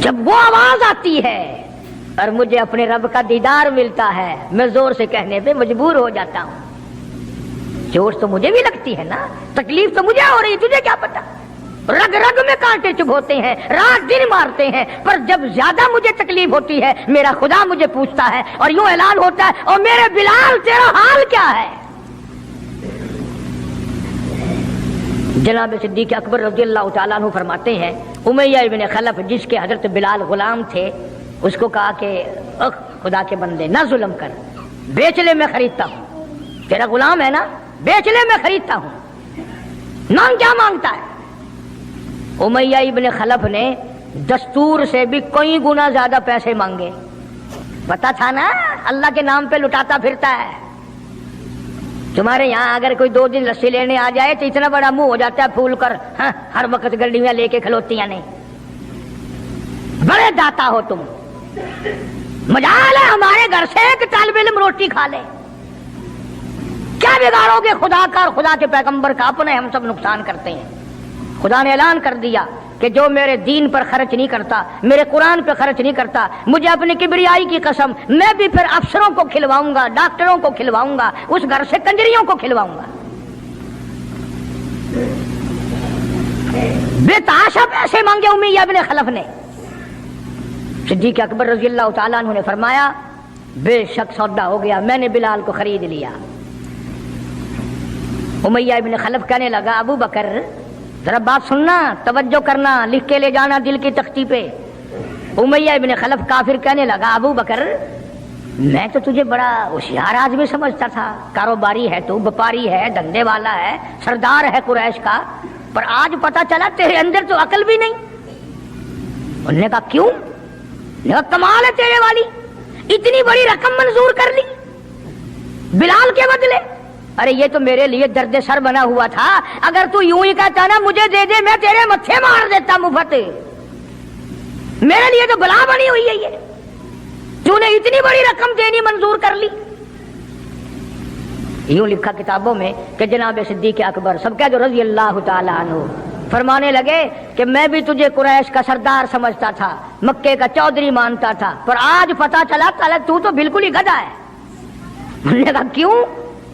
Speaker 1: جب وہ آواز آتی ہے اور مجھے اپنے رب کا دیدار ملتا ہے, میں زور سے کہنے پہ مجبور ہو جاتا ہوں. چوٹ تو مجھے بھی لگتی ہے نا, تکلیف تو مجھے ہو رہی, تجھے کیا پتا, رگ رگ میں کانٹے چبھوتے ہیں, رات دن مارتے ہیں, پر جب زیادہ مجھے تکلیف ہوتی ہے میرا خدا مجھے پوچھتا ہے اور یوں اعلان ہوتا ہے اور میرے بلال تیرا حال کیا ہے. جناب صدیق اکبر رضی اللہ تعالیٰ عنہ فرماتے ہیں امیہ ابن خلف جس کے حضرت بلال غلام تھے, اس کو کہا کہ خدا کے بندے نہ ظلم کر, بیچ لے میں خریدتا ہوں, تیرا غلام ہے نا, بیچ لے میں خریدتا ہوں, مانگ کیا مانگتا ہے. امیہ ابن خلف نے دستور سے بھی کئی گنا زیادہ پیسے مانگے, پتا تھا نا اللہ کے نام پہ لٹاتا پھرتا ہے. تمہارے یہاں اگر کوئی 2 دن لسی لینے آ جائے تو اتنا بڑا منہ ہو جاتا ہے پھول کر, ہاں ہر وقت گڈیاں لے کے کھلوتیاں نہیں, بڑے داتا ہو تم. مجال ہے ہمارے گھر سے ایک طالب علم روٹی کھا لے, کیا بگاڑو گے خدا کا اور خدا کے پیغمبر کا, اپنے ہم سب نقصان کرتے ہیں. خدا نے اعلان کر دیا کہ جو میرے دین پر خرچ نہیں کرتا, میرے قرآن پہ خرچ نہیں کرتا, مجھے اپنی کبریائی کی قسم میں بھی پھر افسروں کو کھلواؤں گا, ڈاکٹروں کو کھلواؤں گا, اس گھر سے کنجریوں کو کھلواؤں گا. بے تحاشا پیسے مانگے امیہ ابن خلف نے. صدیق اکبر رضی اللہ تعالیٰ عنہ نے فرمایا بے شک سودا ہو گیا، میں نے بلال کو خرید لیا۔ امیہ ابن خلف کہنے لگا ابو بکر ذرا بات سننا، توجہ کرنا، لکھ کے لے جانا دل کی تختی پہ۔ امیہ ابن خلف کافر کہنے لگا ابو بکر میں تو تجھے بڑا ہوشیار آدمی سمجھتا تھا، کاروباری ہے تو، وپاری ہے، دھندے والا ہے، سردار ہے قریش کا، پر آج پتہ چلا تیرے اندر تو عقل بھی نہیں۔ انہوں نے کہا کیوں؟ کمال ہے تیرے والی، اتنی بڑی رقم منظور کر لی بلال کے بدلے۔ ارے یہ تو میرے لیے درد سر بنا ہوا تھا، اگر تو یوں ہی کہتا نا مجھے دے دے میں تیرے متھے مار دیتا مفت، میرے لیے تو بلا بنی ہوئی ہے یہ، تو نے اتنی بڑی رقم دینی منظور کر لی۔ یوں لکھا کتابوں میں کہ جناب صدیق اکبر سب کہہ جو رضی اللہ تعالیٰ عنہ فرمانے لگے کہ میں بھی تجھے قریش کا سردار سمجھتا تھا، مکے کا چودھری مانتا تھا، پر آج پتا چلا تو تو بالکل ہی گدھا ہے۔ انہوں نے کہا کیوں؟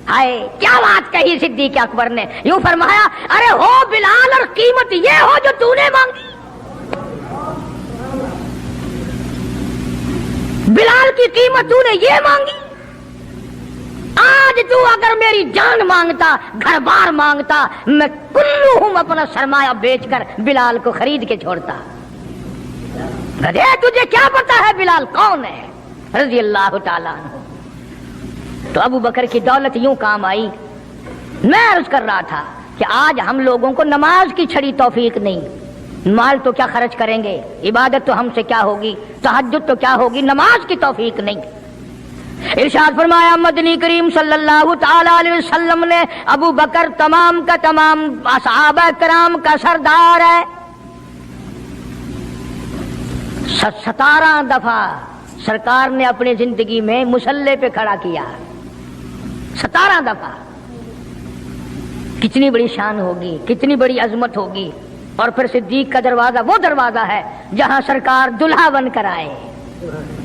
Speaker 1: ہائے کیا بات کہی صدیق اکبر نے، یوں فرمایا ارے ہو بلال اور قیمت یہ ہو جو تو نے مانگی، بلال کی قیمت تو نے یہ مانگی، آج تو اگر میری جان مانگتا، گھر بار مانگتا، میں کلہم اپنا سرمایہ بیچ کر بلال کو خرید کے چھوڑتا۔ تجھے کیا پتا ہے بلال کون ہے رضی اللہ تعالیٰ عنہ۔ تو ابو بکر کی دولت یوں کام آئی۔ میں عرض کر رہا تھا کہ آج ہم لوگوں کو نماز کی چھڑی توفیق نہیں، مال تو کیا خرچ کریں گے، عبادت تو ہم سے کیا ہوگی، تہجد تو کیا ہوگی، نماز کی توفیق نہیں۔ ارشاد فرمایا مدنی کریم صلی اللہ تعالی علیہ وسلم نے ابو بکر تمام کا تمام صحابہ کرام کا سردار ہے۔ 17 دفعہ سرکار نے اپنی زندگی میں مصلی پہ کھڑا کیا، 17 دفعہ۔ کتنی بڑی شان ہوگی، کتنی بڑی عظمت ہوگی۔ اور پھر صدیق کا دروازہ وہ دروازہ ہے جہاں سرکار دلہا بن کر آئے،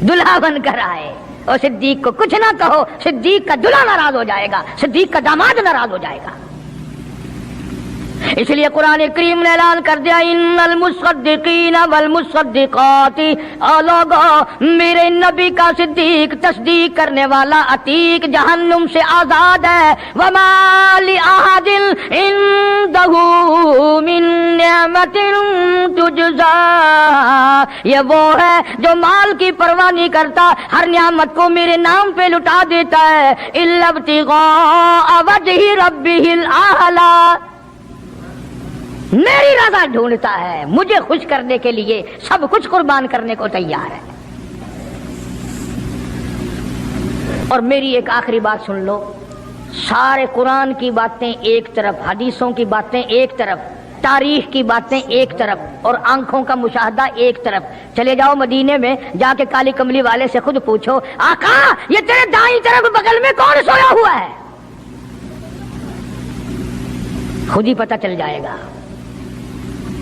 Speaker 1: دلہا بن کر آئے۔ اور صدیق کو کچھ نہ کہو، صدیق کا دلہا ناراض ہو جائے گا، صدیق کا داماد ناراض ہو جائے گا۔ اس لیے قرآن کریم نے اعلان کر دیا ان المصدقین والمصدقات، اور لوگو میرے نبی کا صدیق تصدیق کرنے والا عتیق جہنم سے آزاد ہے۔ وما لأحد عنده من نعمت تجزا، یہ وہ ہے جو مال کی پرواہ نہیں کرتا، ہر نعمت کو میرے نام پہ لٹا دیتا ہے۔ الا ابتغاء وجہ ربہ الاعلی، میری رضا ڈھونڈتا ہے، مجھے خوش کرنے کے لیے سب کچھ قربان کرنے کو تیار ہے۔ اور میری ایک آخری بات سن لو، سارے قرآن کی باتیں ایک طرف، حدیثوں کی باتیں ایک طرف، تاریخ کی باتیں ایک طرف، اور آنکھوں کا مشاہدہ ایک طرف۔ چلے جاؤ مدینے میں، جا کے کالی کملی والے سے خود پوچھو آقا یہ تیرے دائیں طرف بغل میں کون سویا ہوا ہے، خود ہی پتہ چل جائے گا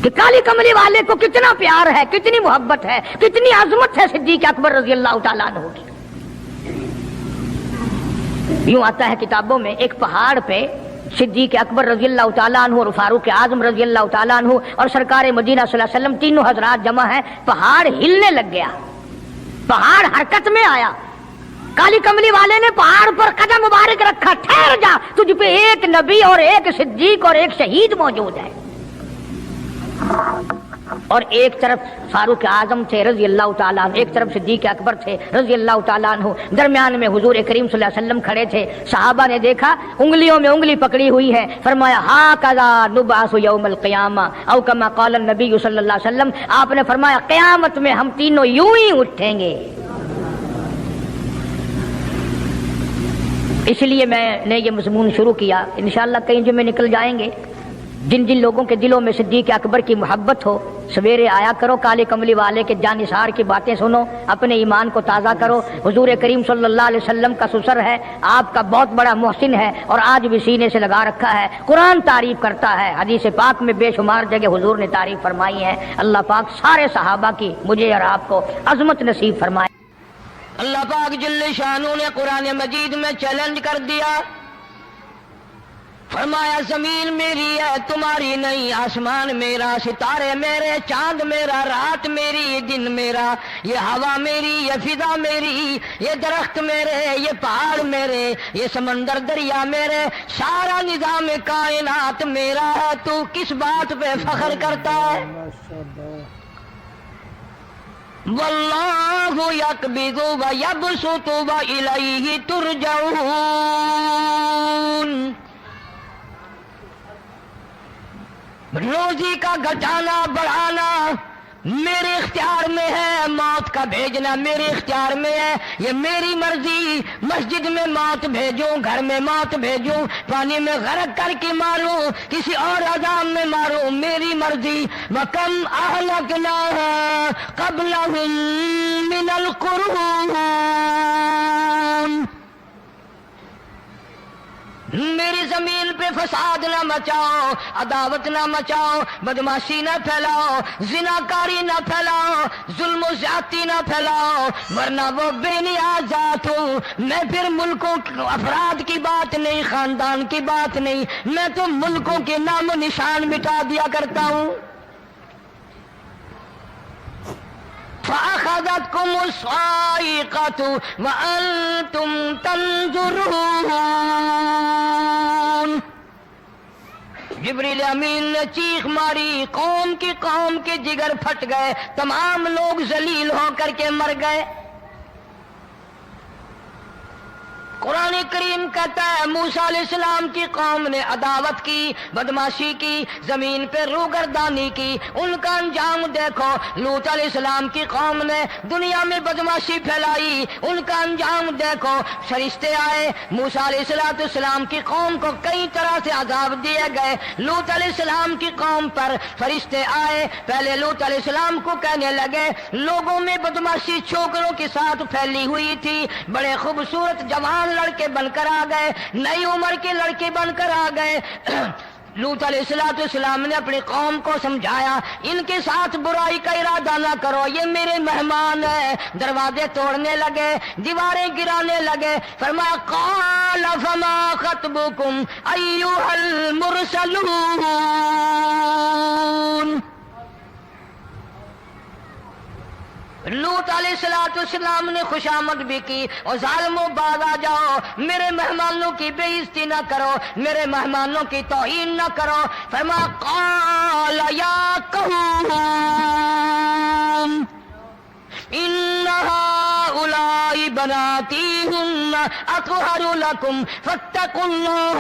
Speaker 1: کہ کالی کملی والے کو کتنا پیار ہے، کتنی محبت ہے، کتنی عظمت ہے صدیق اکبر رضی اللہ تعالیٰ عنہ کی۔ یوں آتا ہے کتابوں میں ایک پہاڑ پہ صدیق اکبر رضی اللہ تعالیٰ عنہ اور فاروق اعظم رضی اللہ تعالیٰ عنہ اور سرکار مدینہ صلی اللہ علیہ وسلم تینوں حضرات جمع ہیں، پہاڑ ہلنے لگ گیا، پہاڑ حرکت میں آیا۔ کالی کملی والے نے پہاڑ پر قدم مبارک رکھا، ٹھہر جا، تجھ پہ ایک نبی اور ایک صدیق اور ایک شہید موجود ہے۔ اور ایک طرف فاروق اعظم تھے رضی اللہ تعالیٰ عنہ، ایک طرف صدیق اکبر تھے رضی اللہ تعالیٰ عنہ، درمیان میں حضور کریم صلی اللہ علیہ وسلم کھڑے تھے۔ صحابہ نے دیکھا انگلیوں میں انگلی پکڑی ہوئی ہے، فرمایا ہاکذا نبعث یوم القیامہ او کما قال النبی صلی اللہ علیہ وسلم، آپ نے فرمایا قیامت میں ہم تینوں یوں ہی اٹھیں گے۔ اس لیے میں نے یہ مضمون شروع کیا، انشاءاللہ کئی جمعے نکل جائیں گے۔ جن جن لوگوں کے دلوں میں صدیق اکبر کی محبت ہو، سویرے آیا کرو، کالے کملی والے کے جانثار کی باتیں سنو، اپنے ایمان کو تازہ کرو۔ حضور کریم صلی اللہ علیہ وسلم کا سسر ہے، آپ کا بہت بڑا محسن ہے، اور آج بھی سینے سے لگا رکھا ہے، قرآن تعریف کرتا ہے، حدیث پاک میں بے شمار جگہ حضور نے تعریف فرمائی ہے۔ اللہ پاک سارے صحابہ کی مجھے اور آپ کو عظمت نصیب فرمائے۔ اللہ پاک جل شانہ نے قرآن مجید میں چیلنج کر دیا، فرمایا زمین میری ہے تمہاری نہیں، آسمان میرا، ستارے میرے، چاند میرا، رات میری، دن میرا، یہ ہوا میری، یہ فضا میری، یہ درخت میرے، یہ پہاڑ میرے، یہ سمندر دریا میرے، سارا نظام کائنات میرا ہے، تو کس بات پہ فخر کرتا ہے؟ واللہ یقبض ویبسط والیہ ترجعون۔ روزی کا گھٹانا بڑھانا میرے اختیار میں ہے، موت کا بھیجنا میرے اختیار میں ہے، یہ میری مرضی۔ مسجد میں موت بھیجوں، گھر میں موت بھیجوں، پانی میں غرق کر کے ماروں، کسی اور عذاب میں ماروں، میری مرضی۔ وَكَمْ أَهْلَكْنَا قَبْلَهُم مِّنَ الْقُرُونِ، میری زمین پہ فساد نہ مچاؤ، عداوت نہ مچاؤ، بدماشی نہ پھیلاؤ، زناکاری نہ پھیلاؤ، ظلم و زیادتی نہ پھیلاؤ، ورنہ وہ بے نیاز ذات ہوں۔ میں پھر ملکوں افراد کی بات نہیں، خاندان کی بات نہیں، میں تو ملکوں کے نام و نشان مٹا دیا کرتا ہوں۔ فَأَخَذَتْكُمُ الصَّاعِقَةُ وَأَنْتُمْ تَنْظُرُونَ۔ جبریل امین نے چیخ ماری، قوم کے جگر پھٹ گئے، تمام لوگ ذلیل ہو کر کے مر گئے۔ قرآن کریم کہتا ہے موسیٰ علیہ السلام کی قوم نے عداوت کی، بدماشی کی، زمین پہ روگردانی کی، ان کا انجام دیکھو۔ لوط علیہ السلام کی قوم نے دنیا میں بدماشی پھیلائی، ان کا انجام دیکھو۔ فرشتے آئے، موسیٰ علیہ السلام کی قوم کو کئی طرح سے عذاب دیے گئے۔ لوط علیہ السلام کی قوم پر فرشتے آئے، پہلے لوط علیہ السلام کو کہنے لگے، لوگوں میں بدماشی چھوکروں کے ساتھ پھیلی ہوئی تھی، بڑے خوبصورت جوان لڑکے بن کر آ گئے، نئی عمر کے لڑکے بن کر آ گئے۔ لوط علیہ السلام نے اپنی قوم کو سمجھایا، ان کے ساتھ برائی کا ارادہ نہ کرو، یہ میرے مہمان ہیں۔ دروازے توڑنے لگے، دیواریں گرانے لگے۔ فرمایا قال فما خطبکم ایھا المرسلون۔ لوط علیہ السلام نے خوشامد بھی کی، اور ظالموں باز آ جاؤ، میرے مہمانوں کی بے عزتی نہ کرو، میرے مہمانوں کی توہین نہ کرو۔ فرمایا قال یا قوم ان هؤلاء بناتی ہن اطہر لکم فاتقوا اللہ۔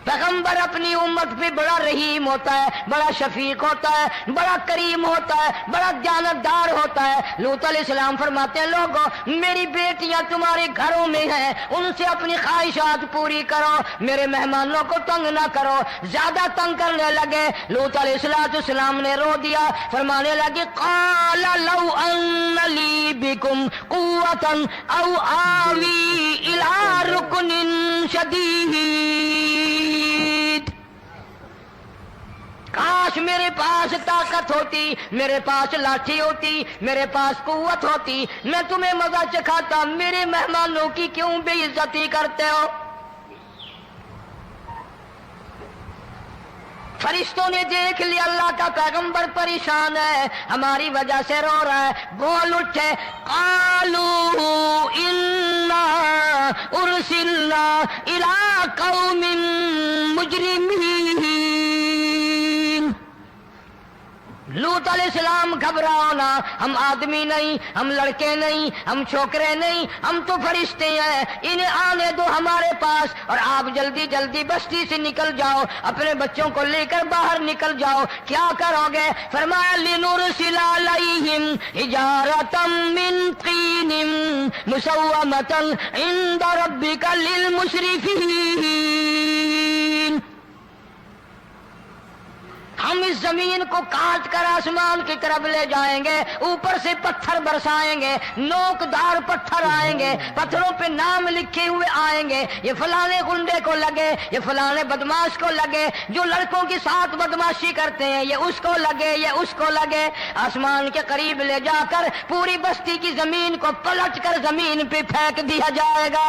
Speaker 1: پیغمبر اپنی امت پہ بڑا رحیم ہوتا ہے، بڑا شفیق ہوتا ہے، بڑا کریم ہوتا ہے، بڑا دیانتدار ہوتا ہے۔ لوط علیہ السلام فرماتے ہیں لوگوں میری بیٹیاں تمہارے گھروں میں ہیں، ان سے اپنی خواہشات پوری کرو، میرے مہمانوں کو تنگ نہ کرو۔ زیادہ تنگ کرنے لگے، لوط علیہ السلام نے رو دیا، فرمانے لگے قال لو ان لی بکم قوۃ او آوی الی رکن شدید۔ کاش میرے پاس طاقت ہوتی، میرے پاس لاٹھی ہوتی، میرے پاس قوت ہوتی، میں تمہیں مزہ چکھاتا، میرے مہمانوں کی کیوں بے عزتی کرتے ہو؟ فرشتوں نے دیکھ لیا اللہ کا پیغمبر پریشان ہے، ہماری وجہ سے رو رہا ہے، بول اٹھے قالوا انا ارسلنا الی قوم مجرمین۔ لوط علیہ السلام گھبراؤ نہ، ہم آدمی نہیں، ہم لڑکے نہیں، ہم چھوکرے نہیں، ہم تو فرشتے ہیں، انہیں آنے دو ہمارے پاس، اور آپ جلدی جلدی بستی سے نکل جاؤ، اپنے بچوں کو لے کر باہر نکل جاؤ۔ کیا کرو گے؟ فرمایا لنرسل علیہم حجارۃ من طین مسومۃ عند ربک للمسرفین۔ ہم اس زمین کو کاٹ کر آسمان کی طرف لے جائیں گے، اوپر سے پتھر برسائیں گے، نوکدار پتھر آئیں گے، پتھروں پہ نام لکھے ہوئے آئیں گے، یہ فلانے گنڈے کو لگے، یہ فلانے بدماش کو لگے، جو لڑکوں کے ساتھ بدماشی کرتے ہیں یہ اس کو لگے، یہ اس کو لگے۔ آسمان کے قریب لے جا کر پوری بستی کی زمین کو پلٹ کر زمین پہ پھینک دیا جائے گا۔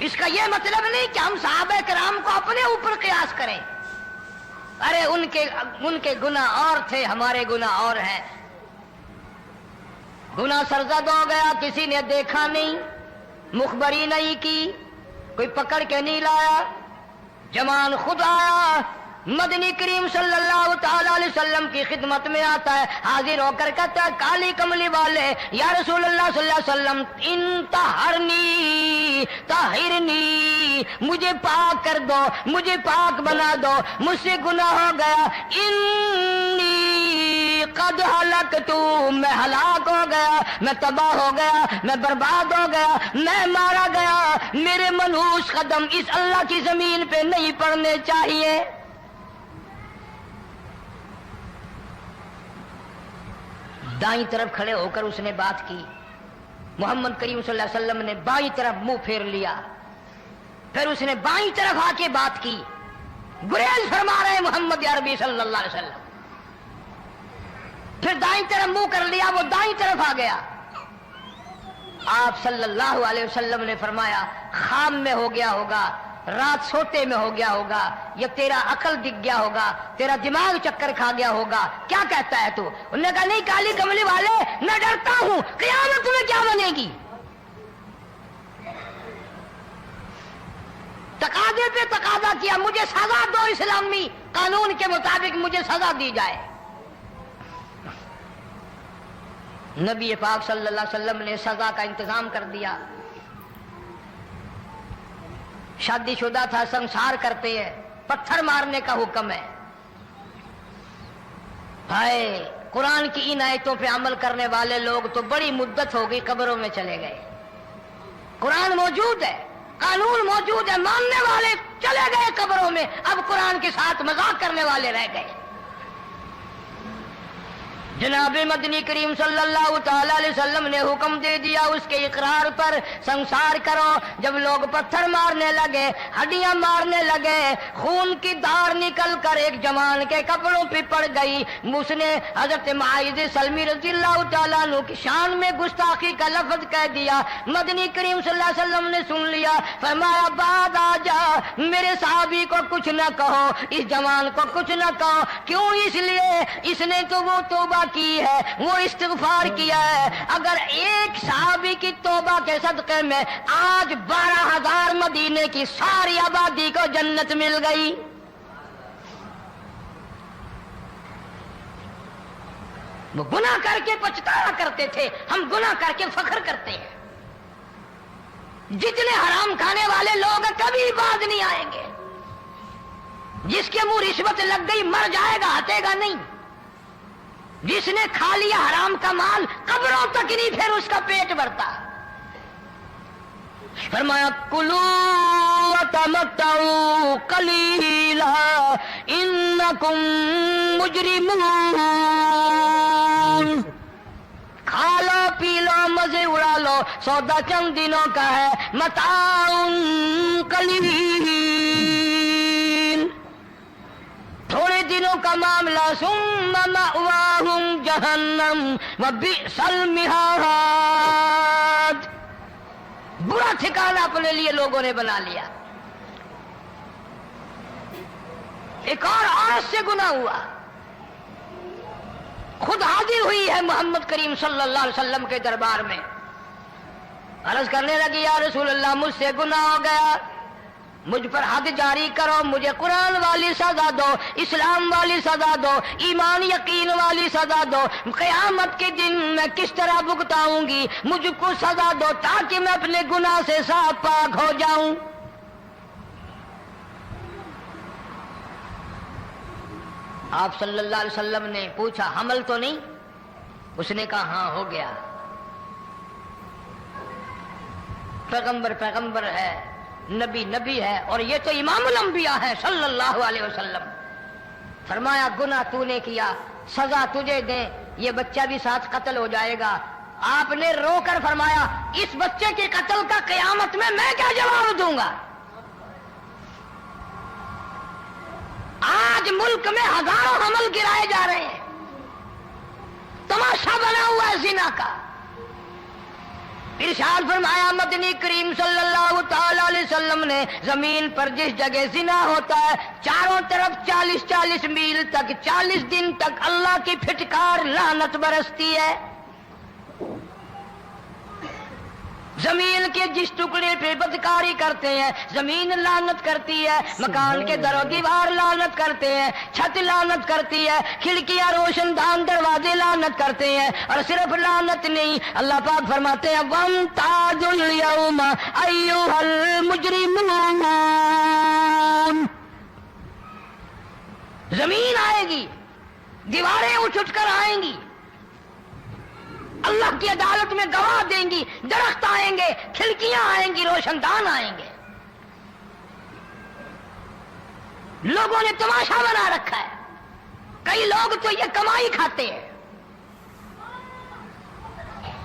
Speaker 1: اس کا یہ مطلب نہیں کہ ہم صحابہ کرام کو اپنے اوپر قیاس کریں. ارے ان کے گناہ اور تھے، ہمارے گناہ اور ہیں. گناہ سرزد ہو گیا، کسی نے دیکھا نہیں، مخبری نہیں کی، کوئی پکڑ کے نہیں لایا، جمان خود آیا، مدنی کریم صلی اللہ تعالی علیہ وسلم کی خدمت میں آتا ہے، حاضر ہو کر کہتا ہے کالی کملی والے یا رسول اللہ صلی اللہ علیہ وسلم انتہرنی طہرنی، مجھے پاک کر دو، مجھے پاک بنا دو، مجھ سے گناہ ہو گیا، انی قد ہلکت، میں ہلاک ہو گیا، میں تباہ ہو گیا، میں برباد ہو گیا، میں مارا گیا، میرے منحوس قدم اس اللہ کی زمین پہ نہیں پڑنے چاہیے. دائیں طرف کھڑے ہو کر اس نے بات کی. محمد کریم صلی اللہ علیہ وسلم نے بائیں طرف منہ پھیر لیا، پھر اس نے بائیں طرف آ کے بات کی. گریز فرما رہے محمد عربی صلی اللہ علیہ وسلم. پھر دائیں طرف منہ کر لیا، وہ دائیں طرف آ گیا. آپ صلی اللہ علیہ وسلم نے فرمایا خام میں ہو گیا ہوگا، رات سوتے میں ہو گیا ہوگا، یا تیرا عقل دکھ گیا ہوگا، تیرا دماغ چکر کھا گیا ہوگا، کیا کہتا ہے تو؟ انہوں نے کہا نہیں کالی کملی والے، میں ڈرتا ہوں قیامت میں کیا بنے گی. تقاضے پہ تقاضا کیا، مجھے سزا دو، اسلامی قانون کے مطابق مجھے سزا دی جائے. نبی پاک صلی اللہ علیہ وسلم نے سزا کا انتظام کر دیا. شادی شدہ تھا، سنسار کرتے ہیں، پتھر مارنے کا حکم ہے. ہائے قرآن کی ان آیتوں پہ عمل کرنے والے لوگ تو بڑی مدت ہو گئی قبروں میں چلے گئے. قرآن موجود ہے، قانون موجود ہے، ماننے والے چلے گئے قبروں میں، اب قرآن کے ساتھ مذاق کرنے والے رہ گئے. جناب مدنی کریم صلی اللہ تعالی علیہ وسلم نے حکم دے دیا اس کے اقرار پر سنسار کرو. جب لوگ پتھر مارنے لگے، ہڈیاں مارنے لگے، خون کی دھار نکل کر ایک جوان کے کپڑوں پہ پڑ گئی. اس نے حضرت معاذ سلمی رضی اللہ تعالیٰ عنہ کی شان میں گستاخی کا لفظ کہہ دیا. مدنی کریم صلی اللہ علیہ وسلم نے سن لیا، فرمایا بعد آ جا، میرے صحابی کو کچھ نہ کہو، اس جوان کو کچھ نہ کہو. کیوں؟ اس لیے اس نے تو وہ توبہ کی ہے، وہ استغفار کیا ہے. اگر ایک صحابی کی توبہ کے صدقے میں آج 12,000 مدینے کی ساری آبادی کو جنت مل گئی. وہ گناہ کر کے پچھتایا کرتے تھے، ہم گناہ کر کے فخر کرتے ہیں. جتنے حرام کھانے والے لوگ کبھی باز نہیں آئیں گے. جس کے منہ رشوت لگ گئی مر جائے گا، ہٹے گا نہیں. جس نے کھا لیا حرام کا مال قبروں تک نہیں پھر اس کا پیٹ بھرتا. فرمایا کلو وتمتعوا قلیلا انکم مجرمون، کھا لو پی لو مزے اڑا لو، سودا چند دنوں کا ہے، متاع قلیل، تھوڑے دنوں کا معاملہ، ثم مأواہم جہنم وبئس المہاد، برا ٹھکانہ اپنے لیے لوگوں نے بنا لیا. ایک اور عورت سے گناہ ہوا، خود حاضر ہوئی ہے محمد کریم صلی اللہ علیہ وسلم کے دربار میں، عرض کرنے لگی یا رسول اللہ مجھ سے گناہ ہو گیا، مجھ پر حد جاری کرو، مجھے قرآن والی سزا دو، اسلام والی سزا دو، ایمان یقین والی سزا دو. قیامت کے دن میں کس طرح بھگتاؤں گی، مجھ کو سزا دو تاکہ میں اپنے گناہ سے صاف پاک ہو جاؤں. آپ صلی اللہ علیہ وسلم نے پوچھا حمل تو نہیں؟ اس نے کہا ہاں ہو گیا. پیغمبر ہے، نبی ہے، اور یہ تو امام الانبیاء ہے صلی اللہ علیہ وسلم. فرمایا گناہ تو نے کیا، سزا تجھے دیں، یہ بچہ بھی ساتھ قتل ہو جائے گا. آپ نے رو کر فرمایا اس بچے کے قتل کا قیامت میں کیا جواب دوں گا؟ آج ملک میں ہزاروں حمل گرائے جا رہے ہیں، تماشا بنا ہوا ہے زنا کا. ارشاد فرمایا مدنی کریم صلی اللہ تعالی علیہ وسلم نے زمین پر جس جگہ زنا ہوتا ہے چاروں طرف 40 میل تک 40 دن تک اللہ کی پھٹکار لعنت برستی ہے. زمین کے جس ٹکڑے پہ بدکاری کرتے ہیں زمین لعنت کرتی ہے، مکان کے در و دیوار لعنت کرتے ہیں، چھت لعنت کرتی ہے، کھڑکیاں روشن دان دروازے لعنت کرتے ہیں. اور صرف لعنت نہیں، اللہ پاک فرماتے ہیں وَامْتَازُوا الْيَوْمَ أَيُّهَا الْمُجْرِمُونَ. زمین آئے گی، دیواریں اٹھ کر آئیں گی، اللہ کی عدالت میں گواہ دیں گی، درخت آئیں گے، کھڑکیاں آئیں گی، روشن دان آئیں گے. لوگوں نے تماشا بنا رکھا ہے. کئی لوگ تو یہ کمائی کھاتے ہیں.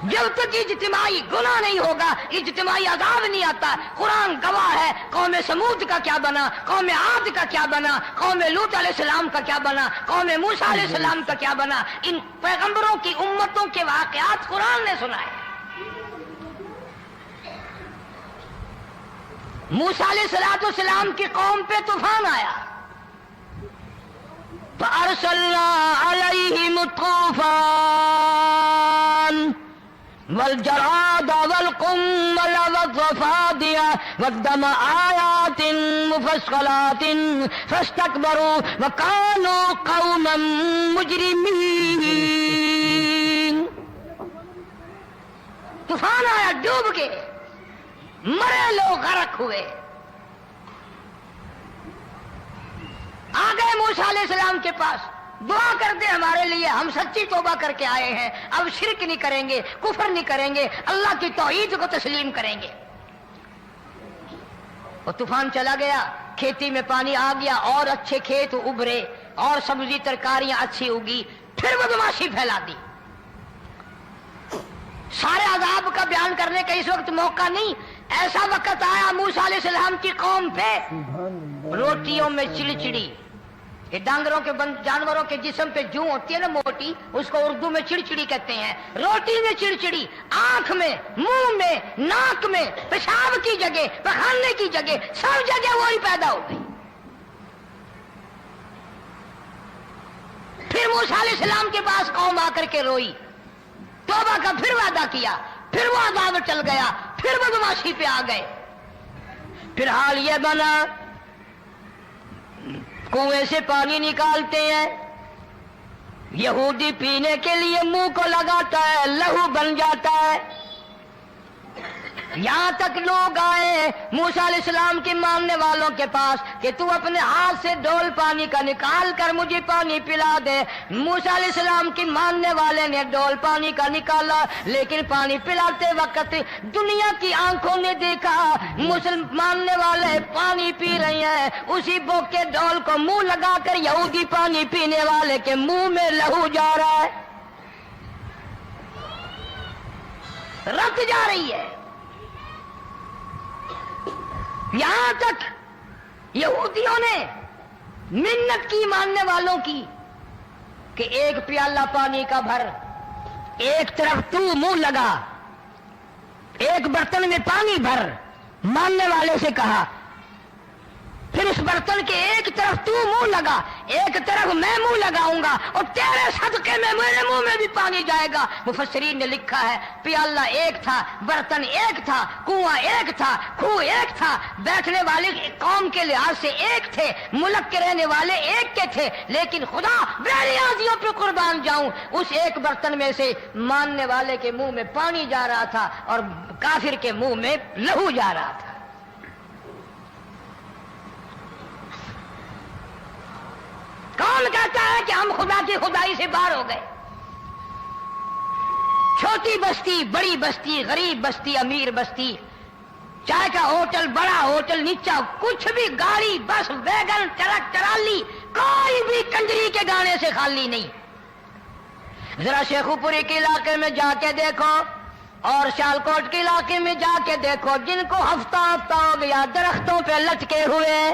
Speaker 1: جب تک اجتماعی گناہ نہیں ہوگا اجتماعی عذاب نہیں آتا. قرآن گواہ ہے، قوم سمود کا کیا بنا، قوم عاد کا کیا بنا، قوم لوط علیہ السلام کا کیا بنا، قوم موسیٰ علیہ السلام کا کیا بنا. ان پیغمبروں کی امتوں کے واقعات قرآن نے سنائے. موسیٰ علیہ السلام کی قوم پہ طوفان آیا، فَأَرْسَلْنَا عَلَيْهِمُ الطُّوفَانَ والجراد والقمل والضفادع والدم آيات مفصلات فاستكبروا وكانوا قوما مجرمين. طوفان آیا، ڈوب گئے، مرے لوگ غرق ہوئے. آ گئے موسیٰ علیہ السلام کے پاس، دعا کر دے ہمارے لیے، ہم سچی توبہ کر کے آئے ہیں، اب شرک نہیں کریں گے، کفر نہیں کریں گے، اللہ کی توحید کو تسلیم کریں گے. وہ طوفان چلا گیا، کھیتی میں پانی آ گیا، اور اچھے کھیت ابھرے اور سبزی ترکاریاں اچھی اگی. پھر بدماشی پھیلا دی. سارے عذاب کا بیان کرنے کا اس وقت موقع نہیں. ایسا وقت آیا موسیٰ علیہ السلام کی قوم پہ روٹیوں میں چڑچڑی. یہ ڈانگروں کے جانوروں کے جسم پہ جوں ہوتی ہے نا موٹی، اس کو اردو میں چڑچڑی کہتے ہیں. روٹی میں چڑچڑی، آنکھ میں، منہ میں، ناک میں، پیشاب کی جگہ، پخانے کی جگہ، سب جگہ وہی پیدا ہو گئی. پھر موسیٰ علیہ السلام کے پاس قوم آ کر کے روئی، توبہ کا پھر وعدہ کیا، پھر وہ عذاب چل گیا، پھر بدماشی پہ آ گئے. پھر حال یہ بنا کنویں سے پانی نکالتے ہیں، یہودی پینے کے لیے منہ کو لگاتا ہے، لہو بن جاتا ہے. یہاں تک لوگ آئے موسیٰ علیہ السلام کے ماننے والوں کے پاس کہ تو اپنے ہاتھ سے ڈول پانی کا نکال کر مجھے پانی پلا دے. موسیٰ علیہ السلام کے ماننے والے نے ڈول پانی کا نکالا، لیکن پانی پلاتے وقت دنیا کی آنکھوں نے دیکھا ماننے والے پانی پی رہے ہیں، اسی بوک کے ڈول کو منہ لگا کر یہودی پانی پینے والے کے منہ میں لہو جا رہا ہے، رت جا رہی ہے. یہاں تک یہودیوں نے منت کی ماننے والوں کی کہ ایک پیالہ پانی کا بھر، ایک طرف تو منہ لگا، ایک برتن میں پانی بھر. ماننے والے سے کہا، پھر اس برتن کے ایک طرف تو منہ لگا، ایک طرف میں منہ لگاؤں گا، اور تیرے صدقے میں میرے منہ میں بھی پانی جائے گا. مفسرین نے لکھا ہے پیالہ ایک تھا، برتن ایک تھا، کنواں ایک تھا، کھوہ ایک تھا، بیٹھنے والے قوم کے لحاظ سے ایک تھے، ملک کے رہنے والے ایک کے تھے، لیکن خدا بے نیازیوں پہ قربان جاؤں اس ایک برتن میں سے ماننے والے کے منہ میں پانی جا رہا تھا اور کافر کے منہ میں لہو جا رہا تھا. کون کہتا ہے کہ ہم خدا کی خدائی سے باہر ہو گئے؟ چھوٹی بستی، بڑی بستی، غریب بستی، امیر بستی، چائے کا ہوٹل، بڑا ہوٹل، نیچا کچھ بھی، گاڑی، بس، ویگن، ٹرک، ٹرالی، کوئی بھی کنجری کے گانے سے خالی نہیں. ذرا شیخو پوری کے علاقے میں جا کے دیکھو اور سیالکوٹ کے علاقے میں جا کے دیکھو، جن کو ہفتہ ہفتہ ہو گیا درختوں پہ لٹکے ہوئے،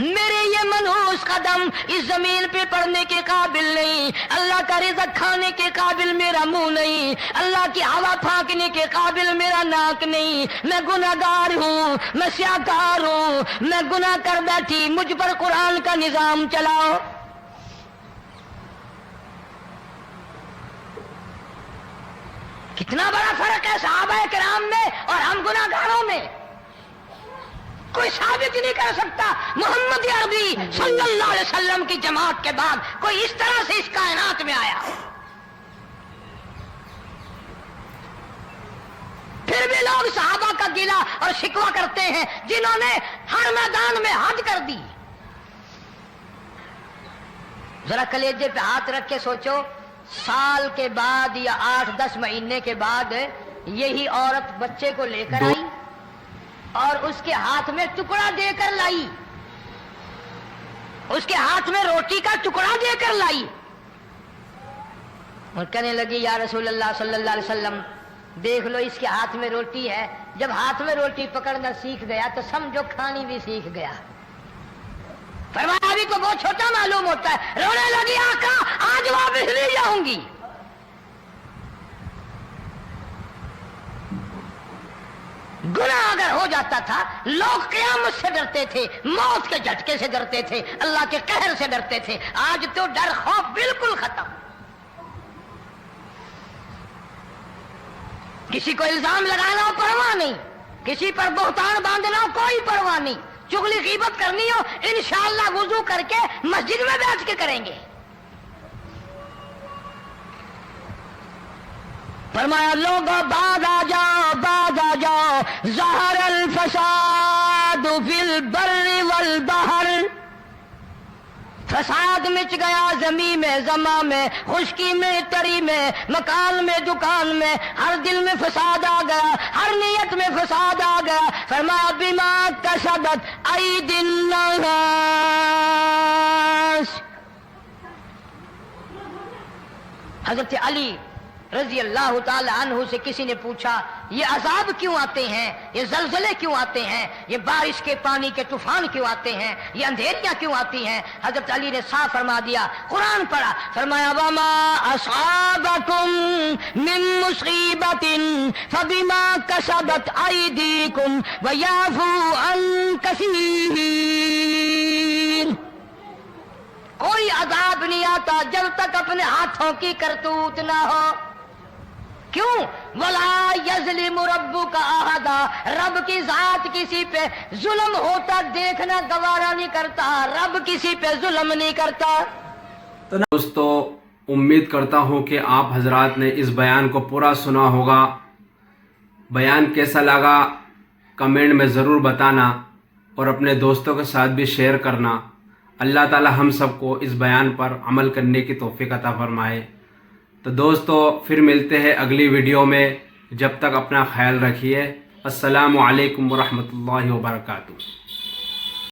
Speaker 1: میرے یہ منحوس قدم اس زمین پہ پڑنے کے قابل نہیں، اللہ کا رزق کھانے کے قابل میرا منہ نہیں، اللہ کی ہوا پھانکنے کے قابل میرا ناک نہیں، میں گناہگار ہوں، میں سیاہکار ہوں، میں گناہ کر بیٹھی، مجھ پر قرآن کا نظام چلاؤ۔ کتنا بڑا فرق ہے صحابہ کرام میں اور ہم گناہگاروں میں، کوئی ثابت نہیں کر سکتا۔ محمد عربی صلی اللہ علیہ وسلم کی جماعت کے بعد کوئی اس طرح سے اس کائنات میں آیا ہو۔ پھر بھی لوگ صحابہ کا گلہ اور شکوہ کرتے ہیں جنہوں نے ہر میدان میں حج کر دی۔ ذرا کلیجے پہ ہاتھ رکھ کے سوچو، سال کے بعد یا 8-10 مہینے کے بعد یہی عورت بچے کو لے کر آئی اور اس کے ہاتھ میں ٹکڑا دے کر لائی، اس کے ہاتھ میں روٹی کا ٹکڑا دے کر لائی اور کہنے لگی یا رسول اللہ صلی اللہ علیہ وسلم دیکھ لو اس کے ہاتھ میں روٹی ہے۔ جب ہاتھ میں روٹی پکڑنا سیکھ گیا تو سمجھو کھانی بھی سیکھ گیا۔ فرمایا ابھی تو بہت چھوٹا معلوم ہوتا ہے۔ رونے لگی آقا آج واپس لے جاؤں گی۔ گناہ اگر ہو جاتا تھا لوگ قیامت سے ڈرتے تھے، موت کے جھٹکے سے ڈرتے تھے، اللہ کے قہر سے ڈرتے تھے۔ آج تو ڈر خوف بالکل ختم۔ کسی کو الزام لگانا ہو پرواہ نہیں، کسی پر بہتان باندھنا ہو کوئی پرواہ نہیں، چغلی غیبت کرنی ہو انشاءاللہ وضو کر کے مسجد میں بیٹھ کے کریں گے۔ فرمایا لوگوں بعد آ جاؤ، بعد آ جاؤ، ظہر الفساد فی البر والبحر، فساد مچ گیا زمین میں، زماں میں، خشکی میں، تری میں، مکان میں، دکان میں، ہر دل میں فساد آ گیا، ہر نیت میں فساد آ گیا۔ فرمایا بما کسبت ایدی الناس۔ حضرت علی رضی اللہ تعالی عنہ سے کسی نے پوچھا یہ عذاب کیوں آتے ہیں، یہ زلزلے کیوں آتے ہیں، یہ بارش کے پانی کے طوفان کیوں آتے ہیں، یہ اندھیریاں کیوں آتی ہیں؟ حضرت علی نے صاف فرما دیا، قرآن پڑھا، فرمایا وما اصابکم من مصیبت فبما کسبت ایدیکم ویعفو عن کثیر۔ کوئی عذاب نہیں آتا جب تک اپنے ہاتھوں کی کرتوت نہ ہو۔ کیوں؟ وَلَا يَظْلِمُ رَبُّكَ أَحَدًا، رب کی ذات کسی پہ ظلم ہوتا دیکھنا گوارا نہیں کرتا، رب کسی پہ ظلم نہیں کرتا۔
Speaker 2: دوستو امید کرتا ہوں کہ آپ حضرات نے اس بیان کو پورا سنا ہوگا۔ بیان کیسا لگا کمنٹ میں ضرور بتانا اور اپنے دوستوں کے ساتھ بھی شیئر کرنا۔ اللہ تعالی ہم سب کو اس بیان پر عمل کرنے کی توفیق عطا فرمائے۔ تو دوستو پھر ملتے ہیں اگلی ویڈیو میں، جب تک اپنا خیال رکھیے۔ السلام علیکم ورحمۃ اللہ وبرکاتہ۔